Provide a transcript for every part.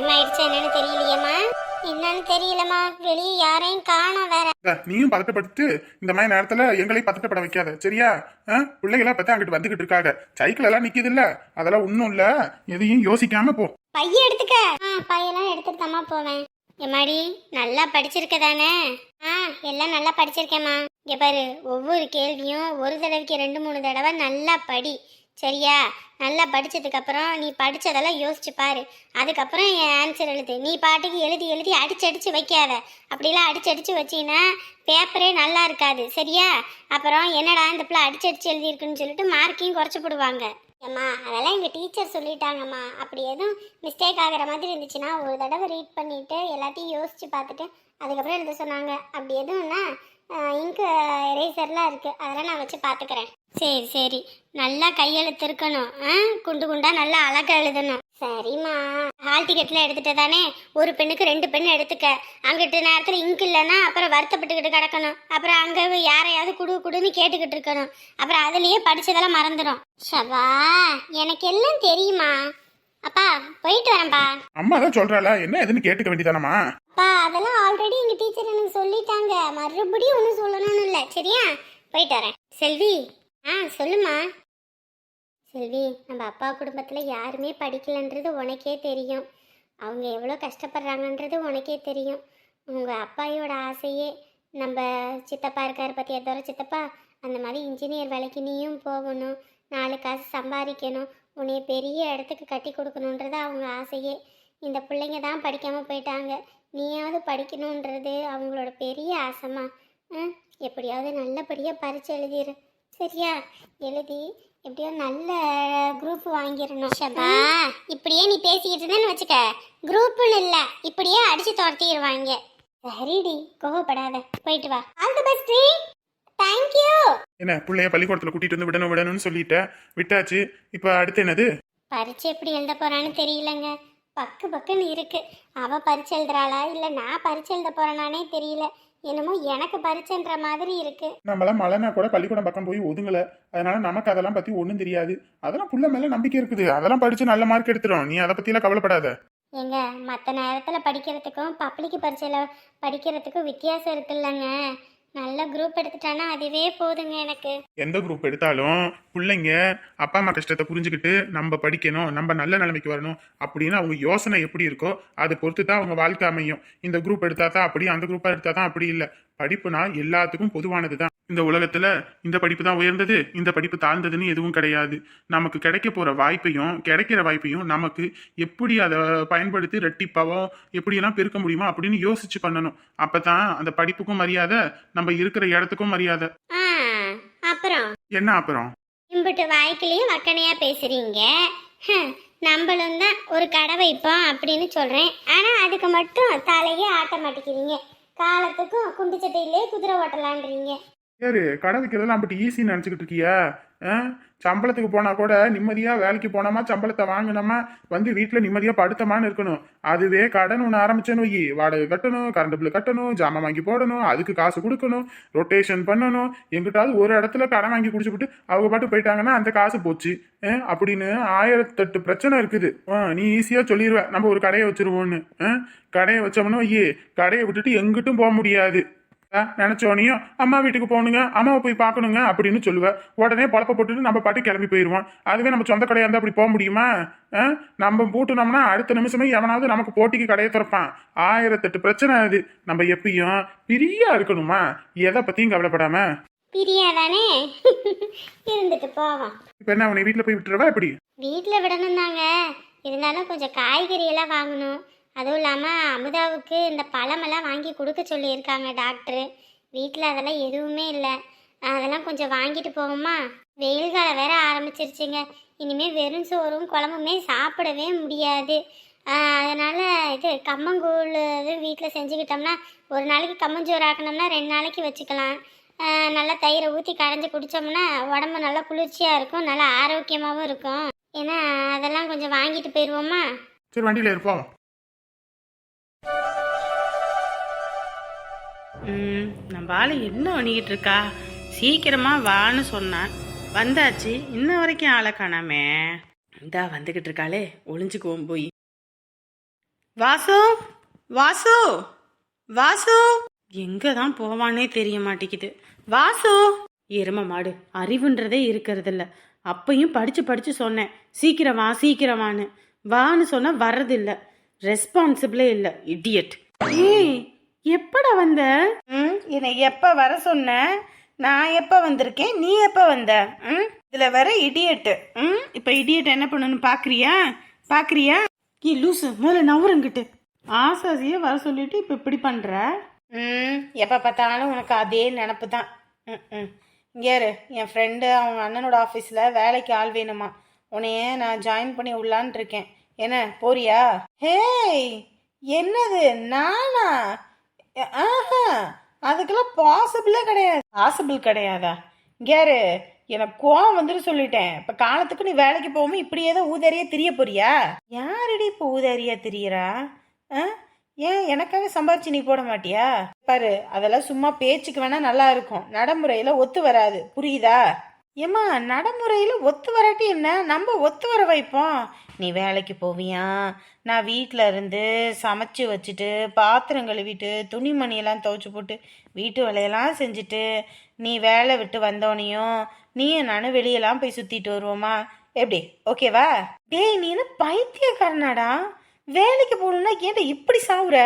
Time ஆயிடுச்சு என்னன்னு தெரியலையேம்மா. என்னன்னு தெரியலம்மா, வெளியே யாரையும் காணோம் வேற. நீயும் பதட்டப்பட்டு இந்த மாதிரி நேரத்துல எங்களையும் பதட்டப்பட வைக்காத சரியா? பிள்ளைகளா பத்தி அங்கிட்டு வந்துகிட்டு இருக்காங்க, சைக்கிள் எல்லாம் நிக்குது இல்ல, அதெல்லாம் ஒண்ணும் இல்ல, எதையும் யோசிக்காம போ. பைய எடுத்துக்க. பையெல்லாம் எடுத்துட்டு தாம்மா போவேன். எம்மாடி நல்லா படிச்சிருக்க தானே? எல்லாம் நல்லா படிச்சிருக்கேம்மா. இங்க பாரு, ஒவ்வொரு கேள்வியும் ஒரு தடவைக்கு 2-3 தடவை நல்லா படி சரியா? நல்லா படிச்சதுக்கு அப்புறம் நீ படிச்சதெல்லாம் யோசிச்சு பாரு. அதுக்கப்புறம் என் ஆன்சர் எழுது. நீ பாட்டுக்கு எழுதி எழுதி அடிச்சு வைக்காத. அப்படிலாம் அடிச்சு வச்சின்னா பேப்பரே நல்லா இருக்காது சரியா? அப்புறம் என்னடா இந்த பிள்ளை அடிச்சு எழுதியிருக்குன்னு சொல்லிட்டு மார்க்கையும் குறைச்சி போடுவாங்க. ஏம்மா அதெல்லாம் எங்கள் டீச்சர் சொல்லிட்டாங்கம்மா. அப்படி எதுவும் மிஸ்டேக் ஆகிற மாதிரி இருந்துச்சுன்னா ஒரு தடவை ரீட் பண்ணிவிட்டு எல்லாத்தையும் யோசித்து பார்த்துட்டு அதுக்கப்புறம் எழுத சொன்னாங்க. அப்படி எதுவும்னா இங்கு எரேசர்லாம் இருக்குது, அதெல்லாம் நான் வச்சு பார்த்துக்கிறேன். சரி சரி, நல்லா கையெழுத்து இருக்கணும். குண்டு குண்டா நல்லா அழகா எழுதணும். சரிம்மா. ஹால் டிக்கெட்லாம் எடுத்துட்ட தானே? ஒரு பெண்ணுக்கு 2 பெண் எடுத்துக்க. அங்கிட்ட நேரத்தில் இங்கு இல்லைன்னா அப்புறம் வருத்தப்பட்டுக்கிட்டு கிடக்கணும். அப்புறம் அங்கே யாரையாவது குடுன்னு கேட்டுக்கிட்டு இருக்கணும். அப்புறம் அதுலேயே படித்ததெல்லாம் மறந்துடும். ஷபா, எனக்கு எல்லாம் தெரியுமா. அப்பா போயிட்டு வரேன்ப்பா. அம்மா தான் சொல்றாள, என்ன எதுன்னு கேட்டுக்க வேண்டியதானம்மா. அப்பா அதெல்லாம் ஆல்ரெடி எங்க டீச்சர் எனக்கு சொல்லிட்டாங்க, மறுபடியும் ஒன்றும் சொல்லணும்னு இல்லை சரியா? போயிட்டு வரேன். செல்வி. சொல்லுமா. செல்வி, நம்ம அப்பா குடும்பத்தில் யாருமே படிக்கலைன்றது உனக்கே தெரியும். அவங்க எவ்வளோ கஷ்டப்படுறாங்கன்றது உனக்கே தெரியும். உங்கள் அப்பாயோட ஆசையே நம்ம சித்தப்பா இருக்கார் பற்றியா தவிர சித்தப்பா, அந்த மாதிரி இன்ஜினியர் வேலைக்கு நீயும் போகணும், 4 காசு சம்பாதிக்கணும், உன்னைய பெரிய இடத்துக்கு கட்டி கொடுக்கணுன்றது அவங்க ஆசையே. இந்த பிள்ளைங்க தான் படிக்காமல் போயிட்டாங்க, நீயாவது படிக்கணுன்றது அவங்களோட பெரிய ஆசைமா. எப்படியாவது நல்லபடியாக பரிச்சு எழுதிடு சரியா? எழுதி எப்படியோ நல்ல குரூப் வாங்கிடணும். ஷபா, இப்படியே நீ பேசிக்கிட்டு இருந்தேன்னு வச்சுக்க, குரூப்புன்னு இல்லை இப்படியே அடிச்சு துரத்திடுவாங்க. சரிடி, கோவப்படாத, போயிட்டு வா. All the best. தேங்க்யூ. என்ன பிள்ளைய பள்ளிக்கூடத்துல கூட்டிட்டு வந்து விடணும்னு சொல்லிட்டேன், விட்டாச்சு. இப்ப அடுத்து என்னது? பரிச்சு எப்படி எழுத போறான்னு தெரியலங்க. பக்குன்னு இருக்கு. அவ பரிச்சு எழுதுறாளா இல்ல நான் பரிச்சு எழுத போறேனானே தெரியல. என்னமோ எனக்கு பரிச்சுன்ற மாதிரி இருக்கு. நம்மளாம் மழைனா கூட பள்ளிக்கூடம் பக்கம் போய் ஒதுங்கல, அதனால நமக்கு அதெல்லாம் பத்தி ஒன்றும் தெரியாது. அதெல்லாம் புள்ள மேல நம்பிக்கை இருக்குது, அதெல்லாம் படிச்சு நல்ல மார்க் எடுத்துரும், நீ அதை பத்தி எல்லாம் கவலைப்படாத. எங்க மற்ற நேரத்துல படிக்கிறதுக்கும் பப்ளிக் பரீட்சையில படிக்கிறதுக்கும் வித்தியாசம் இருக்குல்லங்க. நல்ல குரூப் எடுத்துட்டானா அதுவே போதுங்க எனக்கு. எந்த குரூப் எடுத்தாலும் பிள்ளைங்க அப்பா அம்மா கஷ்டத்தை புரிஞ்சுக்கிட்டு நம்ம படிக்கணும், நம்ம நல்ல நிலைமைக்கு வரணும் அப்படின்னு அவங்க யோசனை எப்படி இருக்கோ அதை பொறுத்து தான் அவங்க வாழ்க்கை அமையும். இந்த குரூப் எடுத்தா தான் அப்படி, அந்த குரூப்பா எடுத்தா தான் அப்படி இல்லை. படிப்புனா எல்லாத்துக்கும் பொதுவானது தான். இந்த உலகத்துல இந்த படிப்பு தான் உயர்ந்தது, இந்த படிப்பு தாழ்ந்ததுன்னு எதுவும் கிடையாது. நமக்கு கிடைக்க போற வாய்ப்பையும் கிடைக்கிற வாய்ப்பையும் நமக்கு எப்படி அதை பயன்படுத்தி ரெட்டிப்பாவோ எப்படியெல்லாம் பெருக்க முடியுமோ அப்படின்னு யோசிச்சு பண்ணணும். அப்பதான் அந்த படிப்புக்கும் மரியாதை, நம்ம இருக்கிற இடத்துக்கும் மரியாதை. அப்புறம் என்ன அப்புறம்? இம்புட்டு வாய்க்கிலையும் வக்கனையா பேசுறீங்க. நம்மளும் தான் ஒரு கடை வைப்போம் அப்படின்னு சொல்றேன், ஆனா அதுக்கு மட்டும் தலையே ஆட்ட மாட்டேங்கிறீங்க. காலத்துக்கும் குண்டு சட்டையிலே குதிரை ஓட்டலான்றீங்க. சரி, கடை வைக்கிறதெல்லாம் அப்படி ஈஸின்னு நினச்சிக்கிட்டு இருக்கியா? சம்பளத்துக்கு போனால் கூட நிம்மதியாக வேலைக்கு போனோமா, சம்பளத்தை வாங்கினோமா, வந்து வீட்டில் நிம்மதியாக படுத்தமான்னு இருக்கணும். அதுவே கடன் ஒன்று ஆரம்பிச்சேன்னு வை, வாடகை கட்டணும், கரண்ட் பில்லு கட்டணும், ஜாமான் வாங்கி போடணும், அதுக்கு காசு கொடுக்கணும், ரொட்டேஷன் பண்ணணும். எங்கிட்டாவது ஒரு இடத்துல கடன் வாங்கி குடிச்சுவிட்டு அவங்க பாட்டு போயிட்டாங்கன்னா அந்த காசு போச்சு அப்படின்னு 1008 பிரச்சனை இருக்குது. நீ ஈஸியாக சொல்லிடுவ நம்ம ஒரு கடையை வச்சிருவோன்னு. கடையை வச்சோம்னா வை, கடையை விட்டுட்டு எங்கிட்டும் போக முடியாது. நினைச்சோனையும் அம்மா வீட்டுக்கு போகணுங்க, அம்மாவை போய் பார்க்கணுங்க அப்படின்னு சொல்லுவேன். உடனே பொழப்ப போட்டுட்டு நம்ம பாட்டு கிளம்பி போயிடுவோம். அதுவே நம்ம சொந்த கடையா இருந்தா அப்படி போக முடியுமா? நம்ம பூட்டுனோம்னா அடுத்த நிமிஷமே எவனாவது நமக்கு போட்டிக்கு கடையை திறப்பான். 1008 பிரச்சனை. அது நம்ம எப்பயும் பிரியா இருக்கணுமா, எதை பத்தியும் கவலைப்படாம பிரியாதானே இருந்துட்டு போவோம். இப்ப என்ன உன்னை வீட்டுல போய் விட்டுறவா? எப்படி வீட்டுல விடணும் தாங்க, இருந்தாலும் கொஞ்சம் காய்கறி எல்லாம் வாங்கணும். அதுவும் இல்லாமல் அமுதாவுக்கு இந்த பழமெல்லாம் வாங்கி கொடுக்க சொல்லியிருக்காங்க டாக்டரு. வீட்டில் அதெல்லாம் எதுவுமே இல்லை, அதெல்லாம் கொஞ்சம் வாங்கிட்டு போவோமா? வெயில் காலம் வேற ஆரம்பிச்சிருச்சுங்க, இனிமேல் வெறும் சோறும் குழம்புமே சாப்பிடவே முடியாது. அதனால் இது கம்மங்கூழ் வீட்டில் செஞ்சுக்கிட்டோம்னா ஒரு நாளைக்கு கம்மஞ்சோறு ஆக்கணும்னா 2 நாளைக்கு வச்சுக்கலாம். நல்லா தயிரை ஊற்றி கடைஞ்சி குடித்தோம்னா உடம்பு நல்லா குளிர்ச்சியாக இருக்கும், நல்லா ஆரோக்கியமாகவும் இருக்கும். ஏன்னா அதெல்லாம் கொஞ்சம் வாங்கிட்டு போயிடுவோமா? சரி, வண்டியில் இருப்போம். நம்ம ஆளு என்ன பண்ணிக்கிட்டு இருக்கா? சீக்கிரமா வான்னு சொன்னான், வந்தாச்சு, இன்ன வரைக்கும் ஆளை காணாமே. இந்தா வந்துக்கிட்டு இருக்காளே, ஒளிஞ்சுக்குவோம் போய். வாசு வாசு வாசு எங்க தான் போவானே தெரிய மாட்டேங்குது. வாசு எரும மாடு அறிவுன்றதே இருக்கிறதில்ல. அப்பையும் படிச்சு படிச்சு சொன்னேன் சீக்கிரம் வா சீக்கிரமான்னு. வான்னு சொன்னா வர்றதில்ல. ரெஸ்பான்சிபிளே இல்ல. இடியட். ஏய் எப்படா வந்த? என்னை எப்ப வர சொன்ன? நான் எப்ப வந்திருக்கேன்? நீ எப்ப வந்த? இதுல வர இடியட்டு. இப்ப இடியட் என்ன பண்ணணும் பாக்குறியா? பாக்குறியா? ஏ லூசு மேல நவரங்கிட்டு ஆசாசியே வர சொல்லிட்டு இப்ப இப்படி பண்ற. எப்ப பார்த்தாலும் உனக்கு அதே நினப்பு தான். இங்கேரு என் ஃப்ரெண்டு அவங்க அண்ணனோட ஆஃபீஸில் வேலைக்கு ஆள் வேணுமா. உன்னையே நான் ஜாயின் பண்ணி விடலான் இருக்கேன். என்ன போறியா? ஹேய் என்னது நானா? ஆஹா அதுக்கெல்லாம் பாசிபிளே கிடையாது. பாசிபிள் கிடையாதா? இங்கேரு எனக்கு கோவம் வந்துட்டு சொல்லிட்டேன். இப்போ காலத்துக்கு நீ வேலைக்கு போகாம இப்படியே தான் ஊதாரியா திரிய போறியா? யாரடி இப்போ ஊதாரியா திரியறா? ஏன் எனக்காக சம்பாரிச்சு நீ போட மாட்டியா? பாரு அதெல்லாம் சும்மா பேச்சுக்கு வேணா நல்லா இருக்கும், நடைமுறையில ஒத்து வராது. புரியுதா? ஏம்மா நடைமுறையில ஒத்து வராட்டி என்ன, நம்ம ஒத்து வர வைப்போம். நீ வேலைக்கு போவியா? நான் வீட்டில் இருந்து சமைச்சு வச்சுட்டு பாத்திரம் கழுவிட்டு துணிமணியெல்லாம் துவைச்சு போட்டு வீட்டு வேலையெல்லாம் செஞ்சுட்டு நீ வேலை விட்டு வந்தோனையும் நீயும் நானும் வெளியெல்லாம் போய் சுத்திட்டு வருவோமா? எப்படி ஓகேவா? டேய் நீ என்ன பைத்தியக்காரனாடா? வேலைக்கு போகணும்னா ஏன்டா இப்படி சாவுற?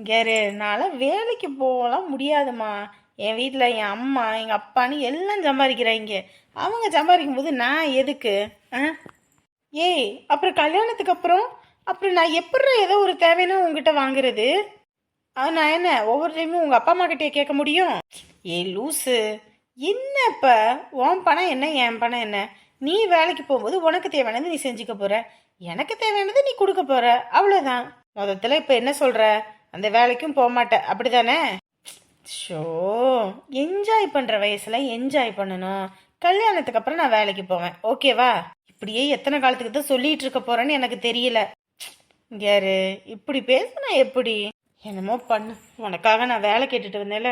கேரு நான்லாம் வேலைக்கு போகலாம் முடியாதுமா. என் வீட்டில் என் அம்மா எங்கள் அப்பான்னு எல்லாம் சம்பாதிக்கிறாங்க. அவங்க சம்பாதிக்கும் போது நான் எதுக்கு? ஏய் அப்புறம் கல்யாணத்துக்கு அப்புறம் நான் எப்படி ஏதோ ஒரு தேவைன்னா உங்ககிட்ட வாங்குறது? நான் என்ன ஒவ்வொரு டைமும் உங்கள் அப்பா அம்மா கிட்டே கேட்க முடியும்? ஏய் லூஸு என்ன இப்போ உன் பணம் என்ன என் பணம் என்ன? நீ வேலைக்கு போகும்போது உனக்கு தேவையானது நீ செஞ்சுக்க போற, எனக்கு தேவையானது நீ கொடுக்க போற, அவ்வளோதான். மொத்தத்தில் இப்போ என்ன சொல்ற? அந்த வேலைக்கும் போக மாட்டேன் அப்படிதானே? ஷோ என்ஜாய் பண்ணுற வயசுல என்ஜாய் பண்ணணும். கல்யாணத்துக்கு அப்புறம் நான் வேலைக்கு போவேன் ஓகேவா? இப்படியே எத்தனை காலத்துக்கு தான் சொல்லிட்டு இருக்க போறேன்னு எனக்கு தெரியல. யாரு இப்படி பேசுனா எப்படி? என்னமோ பண்ணு, உனக்காக நான் வேலை கேட்டுட்டு வந்தேல,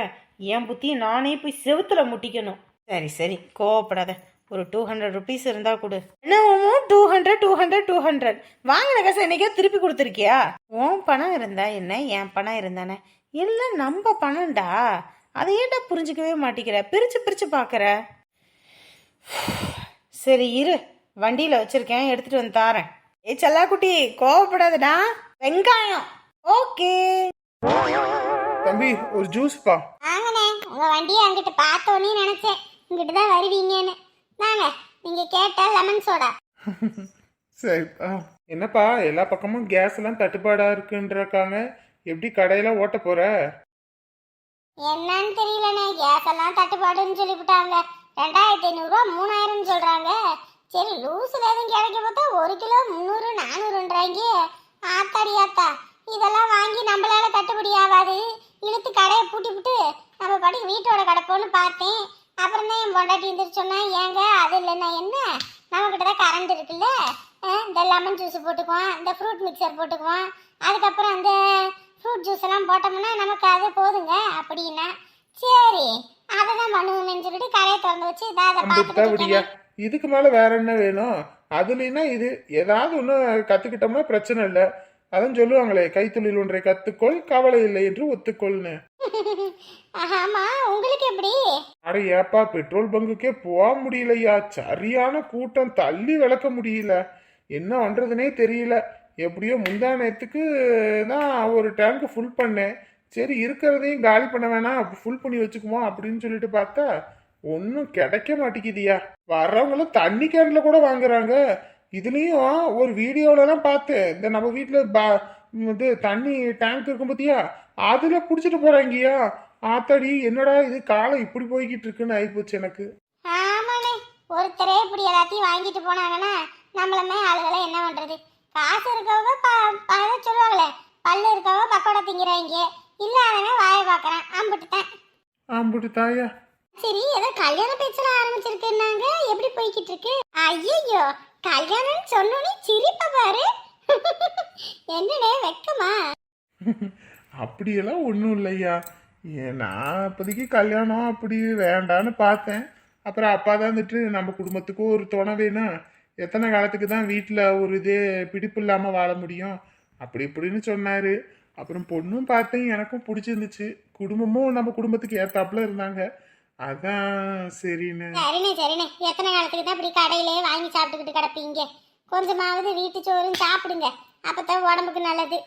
என் புத்தியை நானே போய் செவுத்துல முட்டிக்கணும். சரி சரி கோவப்படாத. ஒரு 200 ருபீஸ் இருந்தா கொடு. என்ன 200 வாங்கின காசு என்னைக்கோ திருப்பி கொடுத்துருக்கியா? உன் பணம் இருந்தா என்ன என் பணம் இருந்தானே எல்லாம் நம்ம பணம்டா. அதை ஏன்டா புரிஞ்சுக்கவே மாட்டேங்கிற? பிரிச்சு பிரிச்சு பாக்குற. சரி இரு, வண்டியில வச்சிருக்கேன் எடுத்துட்டு வந்து தாரேன். ஏ செல்லாக்குட்டி கோவப்படாதடா. வெங்காயம் ஓகே. தம்பி ஒரு ஜூஸ்பா. வாங்கண்ணே, உங்க வண்டியை அங்கிட்டு பார்த்தோன்னே நினைச்சேன் இங்கிட்டு தான் வருவீங்கன்னு. வாங்க, நீங்க கேட்ட லெமன் சோடா. சரிப்பா. என்னப்பா எல்லா பக்கமும் கேஸ் எல்லாம் தட்டுப்பாடா இருக்குன்றாங்க, எப்படி கடையில ஓட்ட போற? என்னன்னு தெரியலண்ணே, கேஸ் எல்லாம் தட்டுப்பாடுன்னு சொல்லிவிட்டாங்க. 2500 ரூபா 3000 சொல்றாங்க. சரி லூசுல எதுவும் கிடைக்க பார்த்தா 1 கிலோ 300 400ன்றாங்க. ஆத்தாடி ஆத்தா, இதெல்லாம் வாங்கி நம்மளால கட்டுப்படி ஆகாது. இழுத்து கடையை பூட்டி விட்டு நம்ம பாட்டுக்கு வீட்டோட கிடப்போன்னு பார்த்தேன். அப்புறம் தான் என் பொண்டாட்டி இருந்துட்டு சொன்னா, ஏங்க அது இல்லைன்னா என்ன, நம்மக்கிட்ட தான் கரண்ட் இருக்குல்ல, இந்த லெமன் ஜூஸ் போட்டுக்குவோம், இந்த ஃப்ரூட் மிக்சர் போட்டுக்குவோம், அதுக்கப்புறம் அந்த ஃப்ரூட் ஜூஸ் எல்லாம் போட்டோம்னா நமக்கு அது போதுங்க அப்படின்னா, சரி அதை தான் பண்ணுவோம்னு சொல்லிட்டு கடையை திறந்து வச்சு இதை பார்த்துட்டு. இதுக்கு மேல வேற என்ன வேணும்? அதுலன்னா இது ஏதாவது ஒண்ணு கத்துக்கிட்டோம்னா பிரச்சனை இல்லை. அதான் சொல்லுவாங்களே, கைத்தொழில் ஒன்றை கத்துக்கொள் கவலை இல்லை என்று ஒத்துக்கொள்னு. ஆமா உங்களுக்கு எப்படி? அட ஏப்பா பெட்ரோல் பங்குக்கே போக முடியலையா? சரியான கூட்டம், தள்ளி விளக்க முடியல. என்ன பண்றதுனே தெரியல. எப்படியோ முந்தா நேரத்துக்கு தான் ஒரு டேங்க் ஃபுல் பண்ணேன். சரி இருக்கிறதையும் காலி பண்ண வேணாம், ஃபுல் பண்ணி வச்சுக்குவோம் அப்படின்னு சொல்லிட்டு பார்த்தா ஒன்றும் கிடைக்க மாட்டேங்குதியா. வர்றவங்களும் தண்ணி கேன்ல கூட வாங்குறாங்க. இதுலயும் ஒரு வீடியோலாம் பார்த்தேன், இந்த நம்ம வீட்டில் இது தண்ணி டேங்க் இருக்கும் பார்த்தியா, அதுல குடிச்சிட்டு போறாங்கய்யா. ஆத்தாடி என்னடா இது காலம் இப்படி போய்கிட்டு இருக்குன்னு ஆயிப்போச்சு எனக்கு. ஆமாண்ணே, ஒருத்தரே இப்படி எல்லாத்தையும் வாங்கிட்டு போனாங்கன்னா நம்மளமே ஆளுகளை என்ன பண்றது? காசு இருக்கவங்க சொல்லுவாங்களே, பல்லு இருக்கவங்க பக்கோடா திங்கிறாங்க, இல்லாதவன் வாயை பார்க்கறான். ஆம்புட்டு தாயா. சரி ஏதோ கல்யாண பேச்செல்லாம் ஆரம்பிச்சிருக்குன்னாங்க, எப்படி போய்கிட்டு இருக்கு? ஐயோ கல்யாணம்னு சொன்னோன்னே சிரிப்பா பாரு. என்னடே வெக்கமா? அப்படியெல்லாம் ஒன்றும் இல்லையா. நான் இப்போதைக்கு கல்யாணம் அப்படி வேண்டான்னு பார்த்தேன். அப்புறம் அப்பா தான் வந்துட்டு நம்ம குடும்பத்துக்கும் ஒரு துணை வேணும், எத்தனை காலத்துக்கு தான் வீட்டில் ஒரு இதே பிடிப்பு இல்லாமல் வாழ முடியும், அப்படி இப்படின்னு சொன்னாரு. அப்புறம் பொண்ணும் பார்த்தேன், எனக்கும் பிடிச்சிருந்துச்சு. குடும்பமும் நம்ம குடும்பத்துக்கு ஏத்தாப்புல இருந்தாங்க. அதான் சரின்னு. சரிண்ணே சரிண்ணே, எத்தனை காலத்துக்கு தான் இப்படி கடையிலே வாங்கி சாப்பிட்டுக்கிட்டு கிடப்பீங்க? கொஞ்சமாவது வீட்டு சோறும் சாப்பிடுங்க, அப்பதான் உடம்புக்கு நல்லது.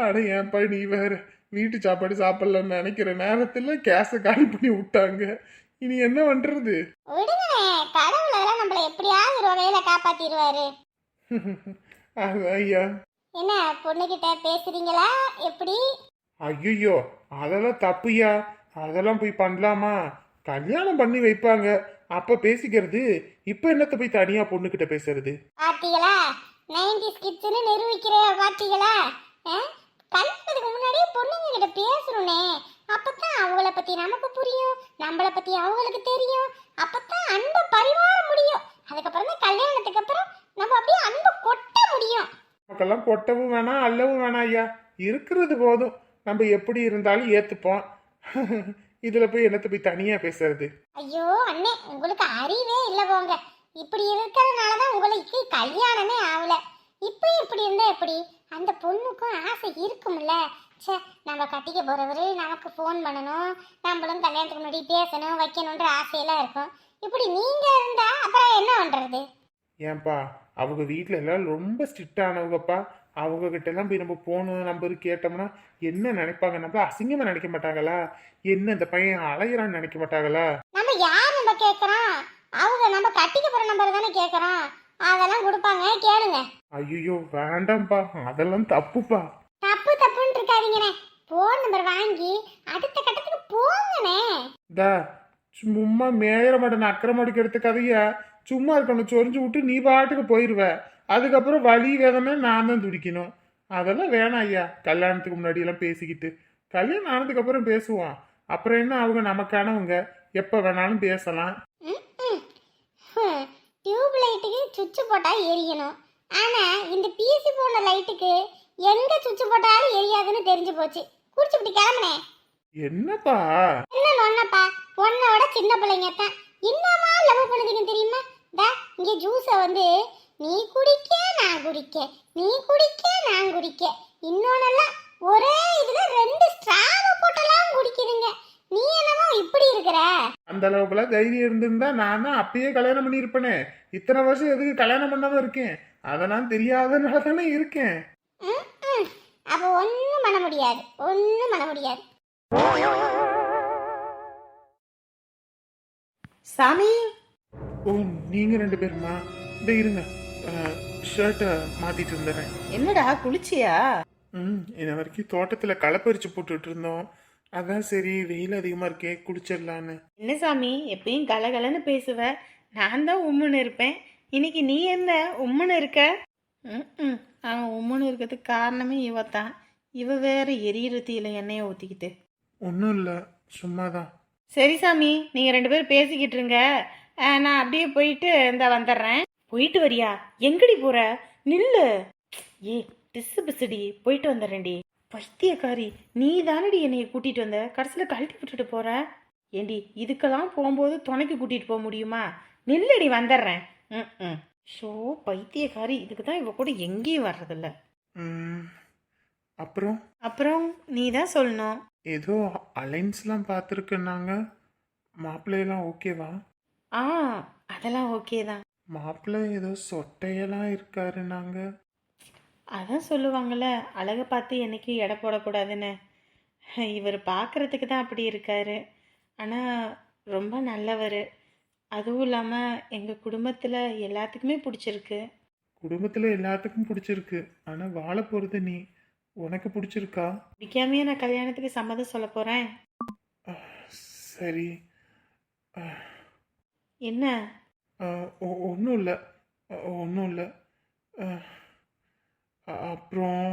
அட ஏன்பா நீ வேற, வீட்டு சாப்பாடு சாப்பிடலன்னு நினைக்கிற நேரத்துல கேஸை காலி பண்ணி விட்டாங்க. இனி என்ன பண்றது? விடுங்கண்ணே, கடவுள் அதெல்லாம் நம்மள எப்படியாவது ஒரு வகையில காப்பாத்திடுவாரு. அதான் ஐயா. என்ன பொண்ணுகிட்ட பேசுறீங்களா எப்படி? ஐயோ, அதெல்லாம் தப்புயா. அதெல்லாம் போய் பண்ணலாமா? கல்யாணம் பண்ணி வைப்பாங்க, அப்ப பேசிக்கிறது. இப்ப என்னத்த போய் தனியா பொண்ணுகிட்ட பேசுறது? பாத்தீங்களா, 90s கிட்ஸ்னு நிரூபிக்கிற பாத்தீங்களா? கல்யாணத்துக்கு முன்னாடியே பொண்ணுங்க கிட்ட பேசணுனே, அப்பதான் அவங்கள பத்தி நமக்கு புரியும், நம்மள பத்தி அவங்களுக்கு தெரியும், அப்பதான் அன்பை பரிமாற முடியும். அதுக்கப்புறம் தான் கல்யாணத்துக்கு அப்புறம் நம்ம அப்படியே அன்பை கொட்ட முடியும். நமக்கெல்லாம் கொட்டவும் வேணாம், அள்ளவும் வேணாம் ஐயா. இருக்கிறது போதும். நம்ம எப்படி இருந்தாலும் ஏத்துப்போம். இதுல போய் என்னத்த போய் தனியா பேசுறது? ஐயோ அண்ணே, உங்களுக்கு அறிவே இல்ல போங்க. இப்படி இருக்கிறதுனாலதான் உங்களுக்கு கல்யாணமே ஆகல. இப்ப இப்படி இருந்தா எப்படி? அந்த பொண்ணுக்கும் ஆசை இருக்கும்ல. சே, நம்ம கட்டிக்க போறவரு நமக்கு ஃபோன் பண்ணணும், நம்மளும் கல்யாணத்துக்கு முன்னாடி பேசணும் வைக்கணுன்ற ஆசையெல்லாம் இருக்கும். இப்படி நீங்க இருந்தா அப்புறம் என்ன பண்றது? ஏன்பா, அவங்க வீட்டில் எல்லாம் ரொம்ப ஸ்ட்ரிக்ட் ஆனவங்கப்பா. அவங்க கிட்ட எல்லாம் போய் நம்ம போகணும் நம்பர் கேட்டோம்னா என்ன நினைப்பாங்க? நம்ம அசிங்கமா நினைக்க மாட்டாங்களா? என்ன இந்த பையன் அலையிறான்னு நினைக்க மாட்டாங்களா? நம்ம யார் நம்ம கேட்கறோம்? அவங்க நம்ம கட்டிக்க போற நம்பர் தானே கேட்கறோம். அதெல்லாம் கொடுப்பாங்க, கேளுங்க. ஐயோ வேண்டாம்ப்பா, அதெல்லாம் தப்புப்பா. தப்பு தப்புன்னு இருக்காதீங்கண்ணே. போன் நம்பர் வாங்கி அடுத்த கட்டத்துக்கு போங்கண்ணே. தா சும்மா மேயற மாட்டேன் அக்கறை எடுத்த கதையா சும்மா இருக்கணும். சொரிஞ்சு விட்டு நீ பாட்டுக்கு போயிடுவ. அதுக்கப்புறம் வலி வேதனை நான் தான் துடிக்கணும். அதெல்லாம் வேணாம் ஐயா. கல்யாணத்துக்கு முன்னாடி எல்லாம் பேசிக்கிட்டு கல்யாணம் ஆனதுக்கு அப்புறம் பேசுவோம். அப்புறம் என்ன, அவங்க நமக்கானவங்க, எப்ப வேணாலும் பேசலாம். டியூப் லைட்டுக்கு சுவிட்ச் போட்டா எரியணும், ஆனா இந்த பிசி போன லைட்டுக்கு எங்க சுவிட்ச் போட்டாலும் எரியாதுன்னு தெரிஞ்சு போச்சு. குடிச்சுட்டு கிளம்புனே. என்னப்பா என்ன நொன்னப்பா, பொண்ணோட சின்ன பிள்ளைங்க தான் இன்னமா லவ் பண்ணுதுங்க தெரியுமா? டா, இங்க ஜூஸை வந்து நீ குடிக்க நான் குடிக்க, நீ குடிக்க நான் குடிக்க, இன்னொன்னெல்லாம் ஒரே இதுல 2 ஸ்ட்ராவ போட்டெல்லாம் குடிக்குதுங்க. நீ என்னமோ இப்படி இருக்கிற? அந்த அளவுக்குலாம் தைரியம் இருந்திருந்தா நான் தான் அப்பயே கல்யாணம் பண்ணியிருப்பேனே. இத்தனை வருஷம் எதுக்கு கல்யாணம் பண்ணாம இருக்கேன்? அதை நான் தெரியாதனால தானே இருக்கேன். அப்ப ஒண்ணும் பண்ண முடியாது, ஒண்ணும் பண்ண முடியாது. சாமி, ஓ, நீங்க 2 பேருமா? இந்த இருங்க, ஷர்ட்டை மாத்திட்டு இருந்துறேன். என்னடா குளிச்சியா? இன்ன வரைக்கும் தோட்டத்துல களை பறிச்சு போட்டுட்டு இருந்தோம். அதான் சரி, வெயில் அதிகமா இருக்கே, குளிச்சிடலான்னு. என்ன சாமி, எப்பயும் கலகலன்னு பேசுவ, நான் தான் உம்முன்னு இருப்பேன். இன்னைக்கு நீ என்ன உம்முன்னு இருக்க? அவன் உம்முன்னு இருக்கிறதுக்கு காரணமே இவத்தான். இவ வேற எரியறத்தியில எண்ணெயை ஊத்திக்கிட்டு. ஒன்றும் இல்லை, சும்மாதான். சரி சாமி, நீங்க 2 பேரும் பேசிக்கிட்டு இருங்க, நான் அப்படியே போயிட்டு இந்த வந்துடுறேன். போயிட்டு வரியா? எங்கடி போற? நில்லு. ஏ டிஸ்ஸு பிசுடி, போயிட்டு வந்துடுறேன்டி. பைத்தியக்காரி, நீ தானடி என்னைய கூட்டிட்டு வந்த, கடைசியில் கழட்டி விட்டுட்டு போற. ஏண்டி, இதுக்கெல்லாம் போகும்போது துணைக்கு கூட்டிட்டு போக முடியுமா? நில்லடி, வந்துடுறேன். ஷோ பைத்தியக்காரி, இதுக்கு தான் இவ கூட எங்கேயும் வர்றதில்ல. அப்புறம் அப்புறம் நீ தான் சொல்லணும். ஏதோ அலைன்ஸ்லாம் பார்த்துருக்குன்னாங்க. மாப்பிள்ளையெல்லாம் ஓகேவா? ஆ, அதெல்லாம் ஓகே தான். மாப்பிள்ளை ஏதோ சொட்டையெல்லாம் இருக்காருன்னாங்க. அதான் சொல்லுவாங்கள்ல, அழகை பார்த்து என்னைக்கும் எடை போடக்கூடாதுன்னு. இவர் பார்க்குறதுக்கு தான் அப்படி இருக்காரு, ஆனால் ரொம்ப நல்லவர். அதுவும் இல்லாமல் எங்கள் குடும்பத்தில் எல்லாத்துக்குமே பிடிச்சிருக்கு. குடும்பத்தில் எல்லாத்துக்கும் பிடிச்சிருக்கு, ஆனால் வாழ போகிறது நீ. உனக்கு பிடிச்சிருக்கா? பிடிக்காமையே நான் கல்யாணத்துக்கு சம்மதம் சொல்ல போகிறேன். சரி. என்ன? ஒன்றும் இல்லை, ஒன்றும் இல்லை. அப்புறம்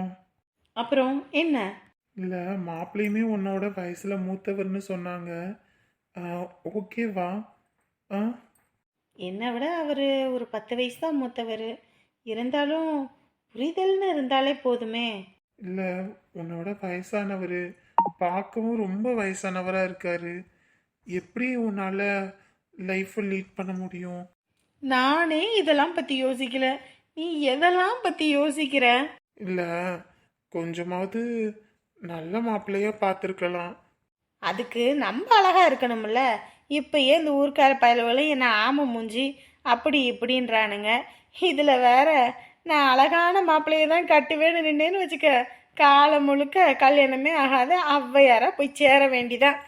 அப்புறம் என்ன? இல்லை, மாப்பிள்ளையுமே உன்னோட வயசில் மூத்தவர்னு சொன்னாங்க. ஓகேவா? என்னை விட அவர் ஒரு 10 வயசு தான் மூத்தவர். இருந்தாலும் புரிதல்னு இருந்தாலே போதுமே. இல்லை, உன்னோட வயசானவர், பார்க்கவும் ரொம்ப வயசானவராக இருக்காரு. எப்படி உன்னால் லைஃப்பை லீட் பண்ண முடியும்? நானே இதெல்லாம் பற்றி யோசிக்கல, நீ எதெல்லாம் பற்றி யோசிக்கிற? இல்ல கொஞ்சமாவது நல்ல மாப்பிள்ளையா பார்த்துருக்கலாம். அதுக்கு நம்ம அழகா இருக்கணும்ல. இப்பயே இந்த ஊர்க்கார பயலுவலும் என்ன ஆமை மூஞ்சி அப்படி இப்படின்றானுங்க. இதில் வேற நான் அழகான மாப்பிள்ளையை தான் கட்டுவேன்னு நின்னேன்னு வச்சுக்க, காலம் முழுக்க கல்யாணமே ஆகாத ஔவையாரா போய் சேர வேண்டிதான்.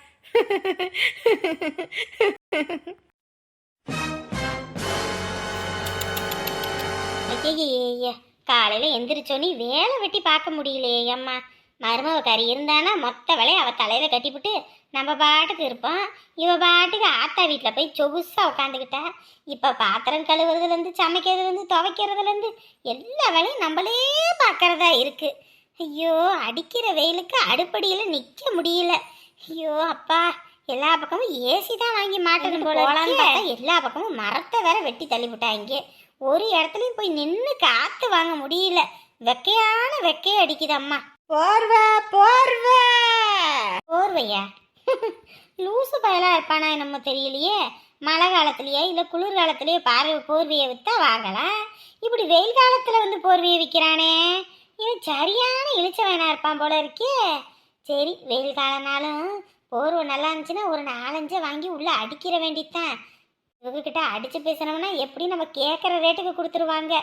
ஐயய்ய, காலையில எந்திரிச்சோன்னே வேலை வெட்டி பார்க்க முடியலையே அம்மா. மருமவ கறி இருந்தானா மொத்த வேலையை அவ தலையில கட்டிவிட்டு நம்ம பாட்டுக்கு இருப்போம். இவ பாட்டுக்கு ஆத்தா வீட்டில் போய் சொகுசா உட்காந்துக்கிட்டா. இப்போ பாத்திரம் கழுவுறதுலேருந்து சமைக்கிறதுலேருந்து துவைக்கிறதுலேருந்து எல்லா வேலையும் நம்மளே பார்க்கறதா இருக்கு. ஐயோ, அடிக்கிற வெயிலுக்கு அடுப்படியில் நிற்க முடியல. ஐயோ அப்பா, எல்லா பக்கமும் ஏசி தான் வாங்கி மாட்டணும் போலான்னு பார்த்தா எல்லா பக்கமும் மரத்தை வேற வெட்டி தள்ளி விட்டாங்க. ஒரு இடத்துலையும் போய் நின்று காற்று வாங்க முடியல. வெக்கையான வெக்கையை அடிக்குது அம்மா. போர்வை போர்வை போர்வையா? லூசு பயலா இருப்பானா நம்ம தெரியலையே. மழை காலத்துலயே இல்லை குளிர் காலத்துலயே போர்வையை விற்றா வாங்கலாம். இப்படி வெயில் காலத்தில் வந்து போர்வையை விற்கிறானே, இவன் சரியான இழிச்ச வேணா இருப்பான் போல இருக்கே. சரி, வெயில் காலனாலும் போர்வை நல்லா இருந்துச்சுன்னா ஒரு 4-5 வாங்கி உள்ளே அடிக்கிற வேண்டித்தான். இவங்ககிட்ட அடித்து பேசணும்னா எப்படி நம்ம கேட்குற ரேட்டுக்கு கொடுத்துருவாங்க.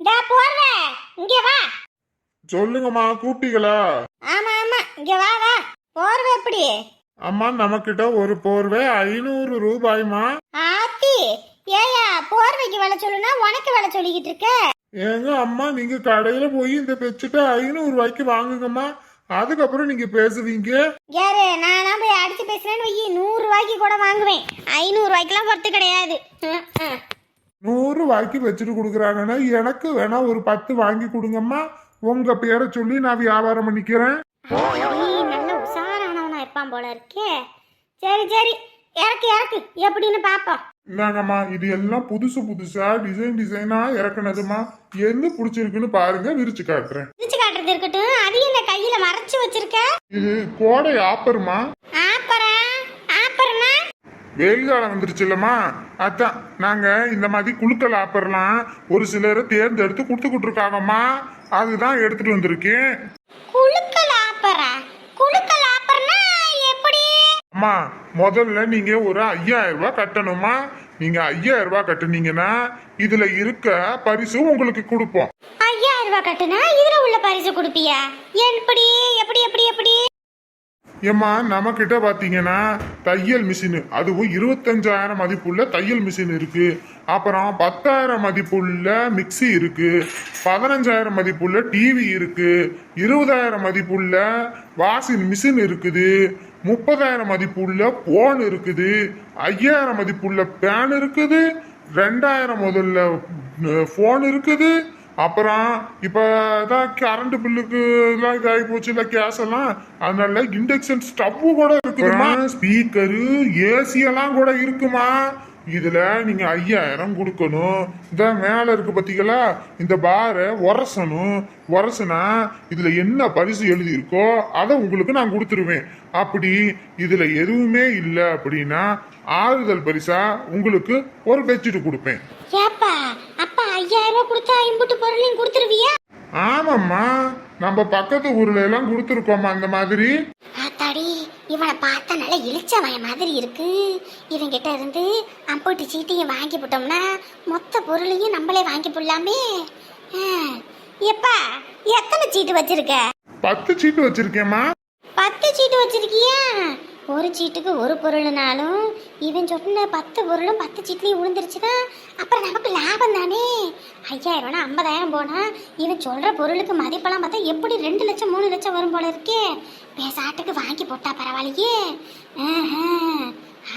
இந்தா போர்வை, இங்கே வா. சொல்லுங்கம்மா, கூப்பிட்டீங்களா? ஆமா ஆமா, இங்கே வா வா. போர்வை எப்படி? அம்மா, நம்மக்கிட்ட ஒரு போர்வை 500 ரூபாய்மா. ஆத்தி, ஏயா போர்வைக்கு விலை சொல்லுனா உனக்கு விலை சொல்லிக்கிட்டு இருக்க? ஏங்க அம்மா, நீங்க கடையில போய் இந்த பெட்ஷீட்டை 500 ரூபாய்க்கு வாங்குங்கம்மா, அதுக்கப்புறம் நீங்க பேசுவீங்க. யாரு, நானா போய் அடிச்சு பேசுறேன்னு வை, 100 ரூபாய்க்கு கூட வாங்குவேன். 500 ரூபாய்க்குலாம் பொறுத்து கிடையாது. 100 ரூபாய்க்கு வச்சுட்டு கொடுக்குறாங்கன்னா எனக்கு வேணா ஒரு 10 வாங்கி கொடுங்கம்மா. உங்க பேரை சொல்லி நான் வியாபாரம் பண்ணிக்கிறேன். நல்ல உஷாரானவனா இருப்பான் போல இருக்கே. சரி சரி, இறக்கு இறக்கு, எப்படின்னு பாப்போம். இந்தாங்கம்மா, இது எல்லாம் புதுசு புதுசா டிசைனா இறக்குனதுமா. எது பிடிச்சிருக்குன்னு பாருங்க, விரிச்சு காட்டுறேன். பிரிச்சு காட்டுறது இருக்கட்டும், அது என்ன கையில மறைச்சு வச்சிருக்க? இது கோடை ஆப்பர்மா. ஆப்பரா? ஆப்பர்னா? வெயில் காலம் வந்துருச்சு இல்லம்மா, அதான் நாங்க இந்த மாதிரி குழுக்கள் ஆப்பர்லாம் ஒரு சிலரை தேர்ந்தெடுத்து கொடுத்துக்கிட்டு இருக்காங்கம்மா, அதுதான் எடுத்துட்டு வந்திருக்கேன். குழுக்கள் ஆப்பரா? குழுக்கள் ஆப்பர்னா எப்படி? அம்மா, முதல்ல நீங்க ஒரு 5000 ரூபாய் கட்டணுமா. நீங்க 5000 ரூபாய் கட்டுனீங்கன்னா இதுல இருக்க பரிசு உங்களுக்கு கொடுப்போம். 5000 ரூபாய் கட்டுனா இதுல உள்ள பரிசு கொடுப்பியா? எப்படி எப்படி எப்படி எப்படி? ஏம்மா, நம்ம கிட்ட பாத்தீங்கன்னா தையல் மிஷின், அதுவும் 25,000 மதிப்புள்ள தையல் மிஷின் இருக்கு. அப்புறம் 10,000 மதிப்புள்ள மிக்சி இருக்கு. 15,000 மதிப்புள்ள டிவி இருக்கு. 20,000 மதிப்புள்ள வாஷிங் மிஷின் இருக்குது. 30,000 மதிப்புள்ள போன் இருக்குது. 5,000 மதிப்புள்ள பேன் இருக்குது. 2,000 முதல்ல போன் இருக்குது. அப்புறம் இப்பதான் கரண்ட் பில்லுக்கு எல்லாம் இதாகி போச்சு இல்ல, கேஸ் எல்லாம், அதனால இண்டக்ஷன் ஸ்டவ் கூட இருக்குமா. ஸ்பீக்கரு, ஏசி எல்லாம் கூட இருக்குமா. இதுல நீங்க 5000 கொடுக்கணும். இந்த மேல இருக்கு பாத்தீங்களா, இந்த பாரை உரசனா இதுல என்ன பரிசு எழுதி இருக்கோ அதை உங்களுக்கு நான் கொடுத்துருவேன். அப்படி இதுல எதுவுமே இல்லை அப்படின்னா ஆறுதல் பரிசா உங்களுக்கு ஒரு பெட்ஷீட் கொடுப்பேன். ஏப்பா, அப்பா 5000 ரூபாய் கொடுத்தா இம்புட்டு பொருளையும் கொடுத்துருவியா? ஆமாம்மா, நம்ம பக்கத்து ஊர்ல எல்லாம் கொடுத்துருக்கோமா அந்த மாதிரி. ஆத்தாடி, இவனை பார்த்தா நல்ல இழிச்சவய மாதிரி இருக்கு. இவங்கிட்ட இருந்து அம்புட்டு சீட்டையும் வாங்கி போட்டோம்னா மொத்த பொருளையும் நம்மளே வாங்கி போடலாமே. எப்பா, எத்தனை சீட்டு வச்சிருக்க? 10 சீட்டு வச்சிருக்கேம்மா. 10 சீட்டு வச்சிருக்கியா? ஒரு சீட்டுக்கு ஒரு பொருள்னாலும் இவன் சொன்ன 10 பொருளும் 10 சீட்லயும் விழுந்துருச்சுன்னா அப்புறம் நமக்கு லாபம் தானே. 5000 ரூபா 50,000 போனா இவன் சொல்ற பொருளுக்கு மதிப்பெல்லாம் பார்த்தா எப்படி 2 லட்சம் 3 லட்சம் வரும் போல இருக்கே. பேசாட்டுக்கு வாங்கி போட்டா பரவாயில்லையே.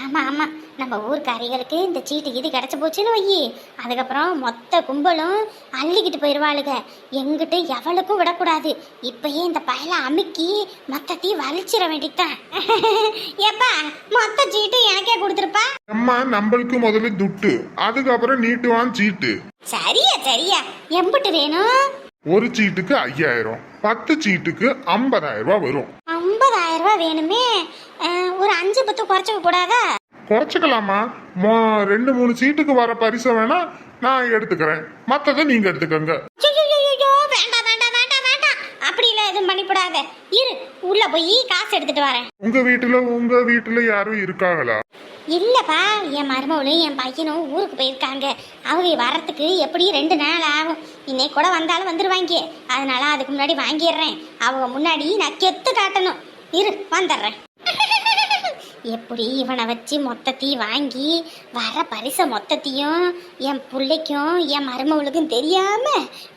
ஆமா ஆமா, நம்ம ஊர்க்காரிகளுக்கு இந்த சீட்டு இது கிடைச்ச போச்சுன்னு வை, அதுக்கப்புறம் மொத்த கும்பலும் அள்ளிக்கிட்டு போயிடுவாளுங்க. எங்கிட்ட எவளுக்கும் விடக்கூடாது. இப்பயே இந்த பயலை அமுக்கி மொத்தத்தையும் வலிச்சிட வேண்டித்தான். ஏப்பா, மொத்த சீட்டு எனக்கே கொடுத்துருப்பா. அம்மா, நம்மளுக்கு முதல்ல துட்டு, அதுக்கப்புறம் நீட்டுவான் சீட்டு. சரியா சரியா, எம்பிட்டு வேணும்? ஒரு சீட்டுக்கு 5000, 10 சீட்டுக்கு 50,000 ரூபாய் வரும். 50,000 ரூபாய் வேணுமே. ஒரு 5-10 குறைச்சிக்க கூடாதா? குறைச்சிக்கலாமா. 2-3 சீட்டுக்கு வர பரிசை வேணா நான் எடுத்துக்கிறேன், மற்றதை நீங்க எடுத்துக்கோங்க. ஐயோ, வேண்டாம் எதுவும் பண்ணிவிடாத. இரு, உள்ள போய் காசு எடுத்துட்டு வரேன். உங்க வீட்டுல யாரும் இருக்காங்களா? இல்லப்பா, என் மருமகளும் என் பையனும் ஊருக்கு போயிருக்காங்க. அவங்க வரத்துக்கு எப்படி 2 நாள் ஆகும். இன்னைக்கு கூட வந்தாலும் வந்துடுவாங்க. அதனால அதுக்கு முன்னாடி வாங்கிடுறேன். அவங்க முன்னாடி நான் கெத்து காட்டணும். இரு, வந்துடுறேன். எப்படி இவனை வச்சு மொத்தத்தையும் வாங்கி வர பரிசை மொத்தத்தையும் என் பிள்ளைக்கும் என் மருமகளுக்கும் தெரியாம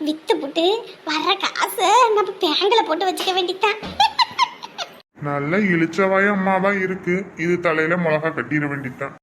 வித்து புட்டு வர்ற காசை நம்ம பேங்க்ல போட்டு வச்சுக்க வேண்டித்தான். நல்ல இழிச்சவாய அம்மாவா இருக்கு. இது தலையில மிளகா கட்டிட வேண்டித்தான்.